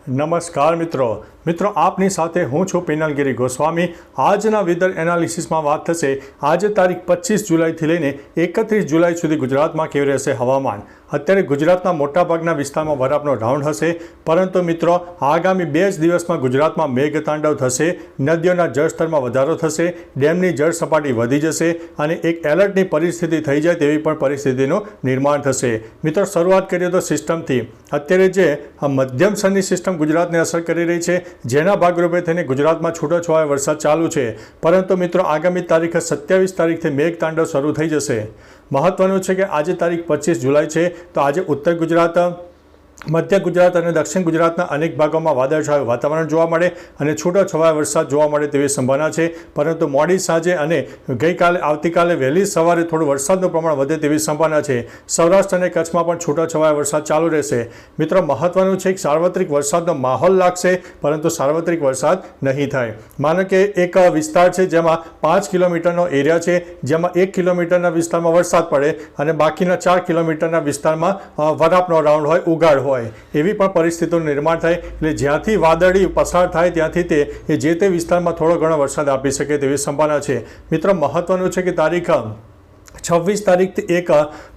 નમસ્કાર મિત્રો આપની સાથે હું છું પિનલગીરી ગોસ્વામી। આજના વેધર એનાલિસિસમાં વાત થશે આજે તારીખ 25 જુલાઈથી લઈને 31 જુલાઈ સુધી ગુજરાતમાં કેવું રહેશે હવામાન। અત્યારે ગુજરાતના મોટાભાગના વિસ્તારમાં વરાપનો રાઉન્ડ હશે, પરંતુ મિત્રો આગામી 2 જ દિવસમાં ગુજરાતમાં મેઘતાંડવ થશે, નદીઓના જળસ્તરમાં વધારો થશે, ડેમની જળ સપાટી વધી જશે અને એક એલર્ટની પરિસ્થિતિ થઈ જાય તેવી પણ પરિસ્થિતિનું નિર્માણ થશે। મિત્રો શરૂઆત કરીએ તો સિસ્ટમથી। અત્યારે જે મધ્યમ સ્તરની સિસ્ટમ ગુજરાતને અસર કરી રહી છે, જેના ભાગરૂપે થઈને ગુજરાતમાં છૂટોછવાયો વરસાદ ચાલુ છે, પરંતુ મિત્રો આગામી તારીખ 27 તારીખથી મેઘતાંડવ શરૂ થઈ જશે। મહત્વનું છે કે આજે તારીખ 25 જુલાઈ છે, તો આજે ઉત્તર ગુજરાત, મધ્ય ગુજરાત અને દક્ષિણ ગુજરાતના અનેક ભાગોમાં વાદળછાયું વાતાવરણ જોવા મળે અને છૂટોછવાયો વરસાદ જોવા મળે તેવી સંભાવના છે, પરંતુ મોડી સાંજે અને આવતીકાલે વહેલી સવારે થોડું વરસાદનું પ્રમાણ વધે તેવી સંભાવના છે। સૌરાષ્ટ્ર અને કચ્છમાં પણ છૂટોછવાયો વરસાદ ચાલુ રહેશે। મિત્રો મહત્વનું છે કે સાર્વત્રિક વરસાદનો માહોલ લાગશે, પરંતુ સાર્વત્રિક વરસાદ નહીં થાય। માનો કે એક વિસ્તાર છે જેમાં 5 કિલોમીટરનો એરિયા છે, જેમાં 1 કિલોમીટરના વિસ્તારમાં વરસાદ પડે અને બાકીના 4 કિલોમીટરના વિસ્તારમાં વરાપનો રાઉન્ડ હોય, ઉગાડ હોય, એવી પણ પરિસ્થિતિનું નિર્માણ થાય। એટલે જ્યાંથી વાદળી પસાર થાય ત્યાંથી તે જે તે વિસ્તારમાં થોડો ઘણો વરસાદ આપી શકે તેવી સંભાવના છે। મિત્રો મહત્વનું છે કે તારીખ 26 તારીખથી એક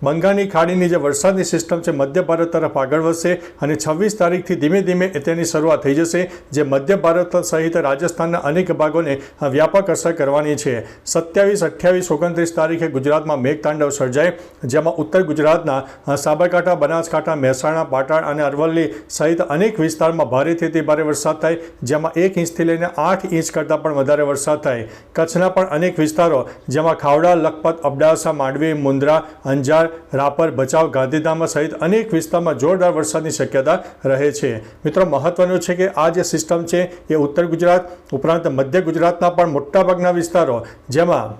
બંગાળની ખાડીની જે વરસાદની સિસ્ટમ છે મધ્ય ભારત તરફ આગળ વધશે અને 26 તારીખથી ધીમે ધીમે તેની શરૂઆત થઈ જશે, જે મધ્ય ભારત સહિત રાજસ્થાનના અનેક ભાગોને વ્યાપક અસર કરવાની છે। 27, 28, 29 તારીખે ગુજરાતમાં મેઘતાંડવ સર્જાય, જેમાં ઉત્તર ગુજરાતના સાબરકાંઠા, બનાસકાંઠા, મહેસાણા, પાટણ અને અરવલ્લી સહિત અનેક વિસ્તારમાં ભારેથી અતિ ભારે વરસાદ થાય, જેમાં 1 ઇંચથી લઈને 8 ઇંચ કરતાં પણ વધારે વરસાદ થાય। કચ્છના પણ અનેક વિસ્તારો, જેમાં ખાવડા, લખપત, અબડાસા, માંડવી, મુન્દ્રા, અંજાર, રાપર, ભચાઉ, ગાંધીધામ સહિત અનેક વિસ્તારમાં જોરદાર વરસાદની શક્યતા રહે છે। મિત્રો મહત્વનું છે કે આ જે સિસ્ટમ છે એ ઉત્તર ગુજરાત ઉપરાંત મધ્ય ગુજરાતના પણ મોટાભાગના વિસ્તારો, જેમાં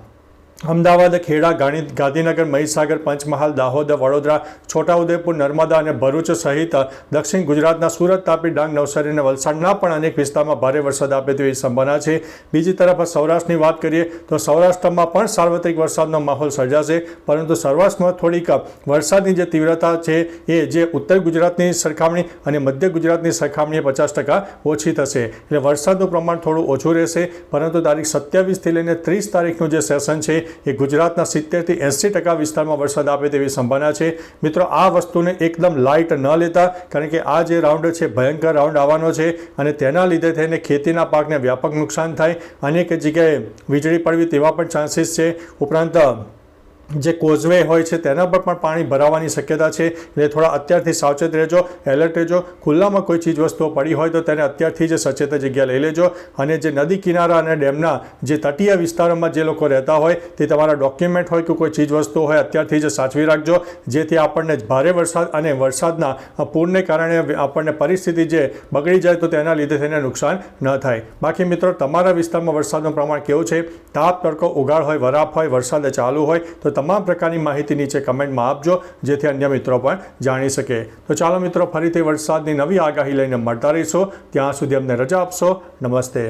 અમદાવાદ, ખેડા, ગાંધીનગર, મહીસાગર, પંચમહાલ, દાહોદ, વડોદરા, છોટાઉદેપુર, નર્મદા અને ભરૂચ સહિત દક્ષિણ ગુજરાતના સુરત, તાપી, ડાંગ, નવસારી અને વલસાડના પણ અનેક વિસ્તારમાં ભારે વરસાદ આપે તેવી સંભાવના છે। બીજી તરફ સૌરાષ્ટ્રની વાત કરીએ તો સૌરાષ્ટ્રમાં પણ સાર્વત્રિક વરસાદનો માહોલ સર્જાશે, પરંતુ સૌરાષ્ટ્રમાં થોડીક વરસાદની જે તીવ્રતા છે એ જે ઉત્તર ગુજરાતની સરખામણી અને મધ્ય ગુજરાતની સરખામણીએ 50% ઓછી થશે। એટલે વરસાદનું પ્રમાણ થોડું ઓછું રહેશે, પરંતુ તારીખ 27થી લઈને 30 તારીખનું જે સેશન છે એ ગુજરાતના 70 થી 80% વિસ્તારમાં વરસાદ આપે તેવી સંભાવના છે। મિત્રો આ વસ્તુને એકદમ લાઇટ ન લેતા, કારણ કે આ જે રાઉન્ડ છે ભયંકર રાઉન્ડ આવવાનો છે અને તેના લીધે થઈને ખેતીના પાકને વ્યાપક નુકસાન થાય, અનેક જગ્યાએ વીજળી પડવી તેવા પણ ચાન્સીસ છે। ઉપરાંત જે કોઝવે હોય છે તેના પર પણ પાણી ભરાવાની શક્યતા છે, એટલે થોડા અત્યારથી સાવચેત રહેજો, એલર્ટ રહેજો। ખુલ્લામાં કોઈ ચીજ વસ્તુઓ પડી હોય તો તેને અત્યારથી જ સચેત જગ્યા લઈ લેજો, અને જે નદી કિનારા અને ડેમના જે તટીય વિસ્તારોમાં જે લોકો રહેતા હોય તે તમારા ડોક્યુમેન્ટ હોય કે કોઈ ચીજ વસ્તુઓ હોય અત્યારથી જ સાચવી રાખજો, જેથી આપણને ભારે વરસાદ અને વરસાદના પૂરને કારણે આપણને પરિસ્થિતિ જે બગડી જાય તો તેના લીધે થઈને નુકસાન ન થાય। બાકી મિત્રો તમારા વિસ્તારમાં વરસાદનું પ્રમાણ કેવું છે, તાપ, તડકો, ઉગાડ હોય, વરાપ હોય, વરસાદ ચાલુ હોય, તો તમામ પ્રકારની માહિતી નીચે કમેન્ટમાં આપજો, જેથી અન્ય મિત્રો પણ જાણી શકે। તો ચાલો મિત્રો ફરીથી વરસાદની નવી આગાહી લઈને મળતા રહીશું, ત્યાં સુધી અમને રજા આપશો। નમસ્તે।